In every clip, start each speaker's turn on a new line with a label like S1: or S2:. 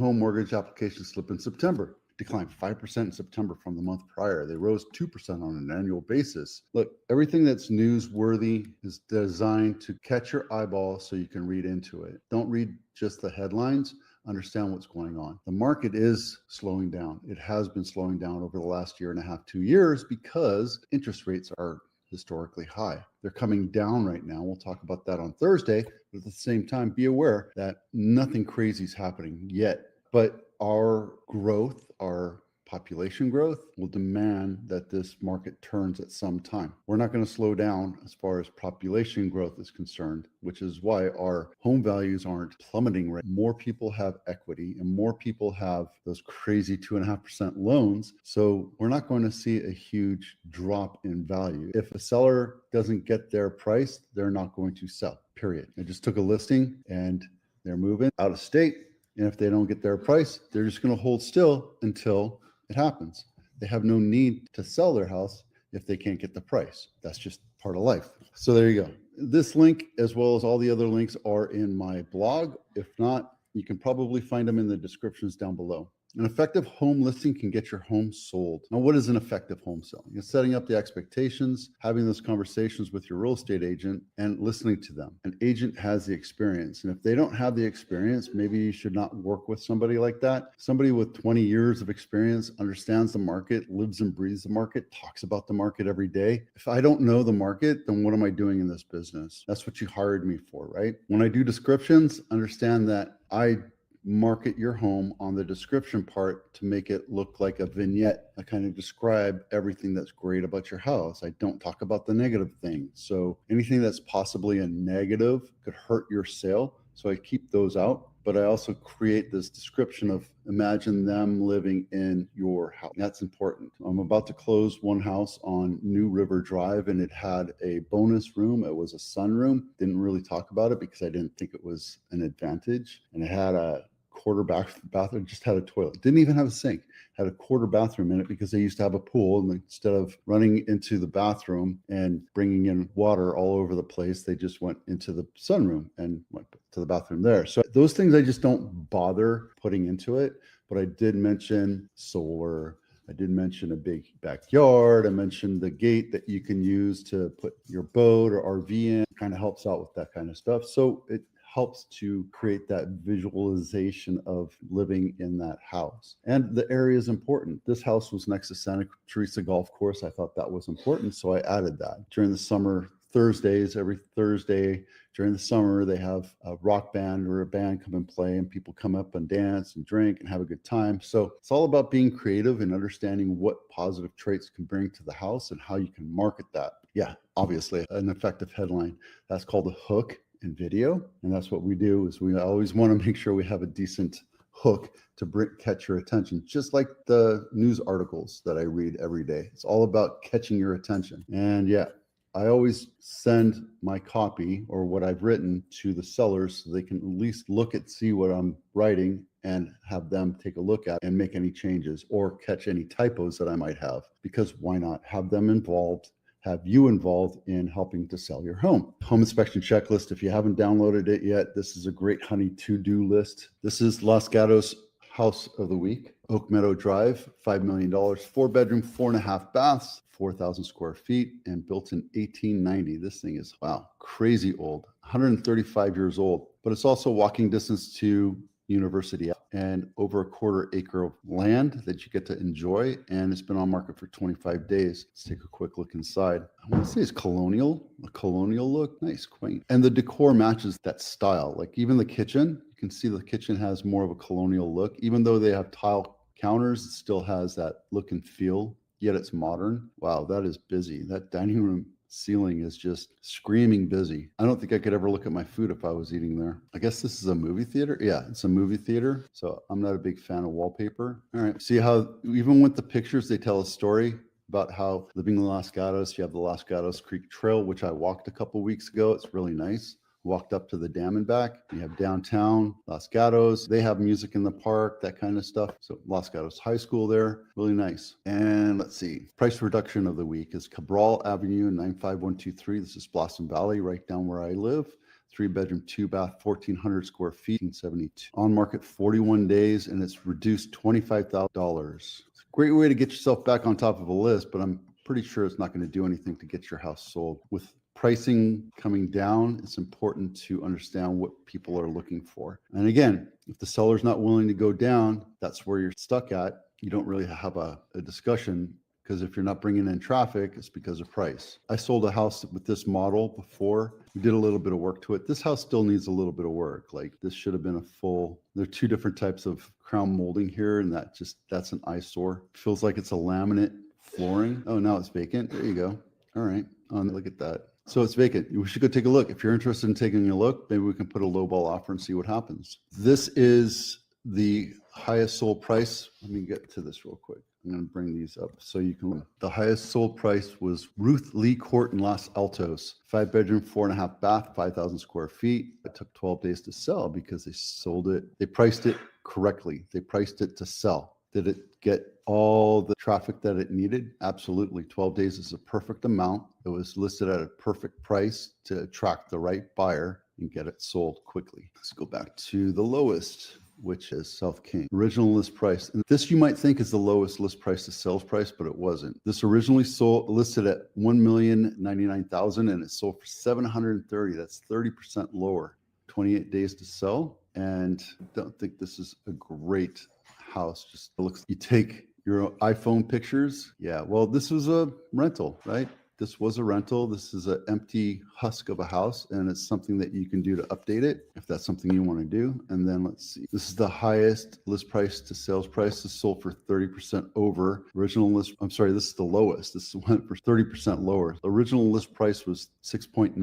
S1: home mortgage application slip in September. Declined 5% in September from the month prior. They rose 2% on an annual basis. Look, everything that's newsworthy is designed to catch your eyeball so you can read into it. Don't read just the headlines. Understand what's going on. The market is slowing down. It has been slowing down over the last year and a half, 2 years, because interest rates are historically high. They're coming down right now. We'll talk about that on Thursday. But at the same time, be aware that nothing crazy is happening yet. But our growth, our population growth will demand that this market turns at some time. We're not going to slow down as far as population growth is concerned, which is why our home values aren't plummeting. More people have equity and more people have those crazy 2.5% loans. So we're not going to see a huge drop in value. If a seller doesn't get their price, they're not going to sell, period. I just took a listing and they're moving out of state. And if they don't get their price, they're just going to hold still until it happens. They have no need to sell their house if they can't get the price. That's just part of life. So there you go. This link, as well as all the other links, are in my blog. If not, you can probably find them in the descriptions down below. An effective home listing can get your home sold. Now, what is an effective home sale? You're setting up the expectations, having those conversations with your real estate agent, and listening to them. An agent has the experience. And if they don't have the experience, maybe you should not work with somebody like that. Somebody with 20 years of experience, understands the market, lives and breathes the market, talks about the market every day. If I don't know the market, then what am I doing in this business? That's what you hired me for, right? When I do descriptions, understand that I market your home on the description part to make it look like a vignette. I kind of describe everything that's great about your house. I don't talk about the negative things. So anything that's possibly a negative could hurt your sale. So I keep those out, but I also create this description of imagine them living in your house. That's important. I'm about to close one house on New River Drive, and it had a bonus room. It was a sunroom. Didn't really talk about it because I didn't think it was an advantage. And it had a quarter bathroom, just had a toilet, didn't even have a sink, had a quarter bathroom in it because they used to have a pool, and instead of running into the bathroom and bringing in water all over the place, they just went into the sunroom and went to the bathroom there. So those things I just don't bother putting into it. But I did mention solar, I did mention a big backyard, I mentioned the gate that you can use to put your boat or RV in. It kind of helps out with that kind of stuff. So it helps to create that visualization of living in that house. And the area is important. This house was next to Santa Teresa Golf Course. I thought that was important, so I added that. During the summer, Thursdays, every Thursday during the summer, they have a rock band or a band come and play, and people come up and dance and drink and have a good time. So it's all about being creative and understanding what positive traits can bring to the house and how you can market that. Yeah, obviously an effective headline. That's called a hook in video. And that's what we do, is we always want to make sure we have a decent hook to catch your attention, just like the news articles that I read every day. It's all about catching your attention. And yeah, I always send my copy or what I've written to the sellers so they can at least see what I'm writing and have them take a look at and make any changes or catch any typos that I might have, because why not have them involved, have you involved in helping to sell your home. Home inspection checklist. If you haven't downloaded it yet, this is a great honey to-do list. This is Los Gatos House of the Week. Oak Meadow Drive, $5 million, 4-bedroom, 4.5 baths, 4,000 square feet, and built in 1890. This thing is, wow, crazy old, 135 years old, but it's also walking distance to University and over a 1/4 acre of land that you get to enjoy. And it's been on market for 25 days. Let's take a quick look inside. I want to say it's colonial, a colonial look. Nice, quaint. And the decor matches that style. Like even the kitchen, you can see the kitchen has more of a colonial look. Even though they have tile counters, it still has that look and feel, yet it's modern. Wow, that is busy. That dining room ceiling is just screaming busy. I don't think I could ever look at my food if I was eating there. I guess this is a movie theater. Yeah, it's a movie theater. So I'm not a big fan of wallpaper. All right. See how even with the pictures, they tell a story about how living in Los Gatos, you have the Los Gatos Creek Trail, which I walked a couple weeks ago. It's really nice. Walked up to the dam and back. You have downtown Los Gatos. They have music in the park, that kind of stuff. So Los Gatos High School there, really nice. And let's see, price reduction of the week is Cabral Avenue 95123. This is Blossom Valley, right down where I live. 3-bedroom, 2-bath, 1,400 square feet, 1972. On market 41 days, and it's reduced $25,000. It's a great way to get yourself back on top of a list, but I'm pretty sure it's not going to do anything to get your house sold. With pricing coming down, it's important to understand what people are looking for. And again, if the seller's not willing to go down, that's where you're stuck at. You don't really have a discussion, because if you're not bringing in traffic, it's because of price. I sold a house with this model before. We did a little bit of work to it. This house still needs a little bit of work. Like, this should have been a full, there are 2 different types of crown molding here, and that's an eyesore. Feels like it's a laminate flooring. Oh, now it's vacant. There you go. All right. Look at that. So it's vacant. We should go take a look. If you're interested in taking a look, maybe we can put a lowball offer and see what happens. This is the highest sold price. Let me get to this real quick. I'm going to bring these up so you can look. The highest sold price was Ruth Lee Court in Los Altos. 5-bedroom, 4.5-bath, 5,000 square feet. It took 12 days to sell because they sold it. They priced it correctly. They priced it to sell. Did it get all the traffic that it needed? Absolutely. 12 days is a perfect amount. It was listed at a perfect price to attract the right buyer and get it sold quickly. Let's go back to the lowest, which is South King. Original list price. And this you might think is the lowest list price to sales price, but it wasn't. This originally listed at $1,099,000 and it sold for $730,000. That's 30% lower. 28 days to sell. And I don't think this is a great house. Just looks, you take your iPhone pictures. Yeah, well, this was a rental, right? This was a rental. This is an empty husk of a house, and it's something that you can do to update it if that's something you want to do. And then let's see. This is the highest list price to sales price. This sold for 30% over. Original list, I'm sorry, this is the lowest. This went for 30% lower. The original list price was 6.9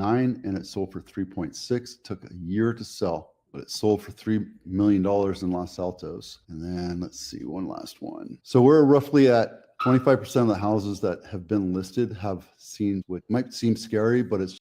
S1: and it sold for 3.6. Took a year to sell, but it sold for $3 million in Los Altos. And then let's see, one last one. So we're roughly at 25% of the houses that have been listed have seen what might seem scary, but it's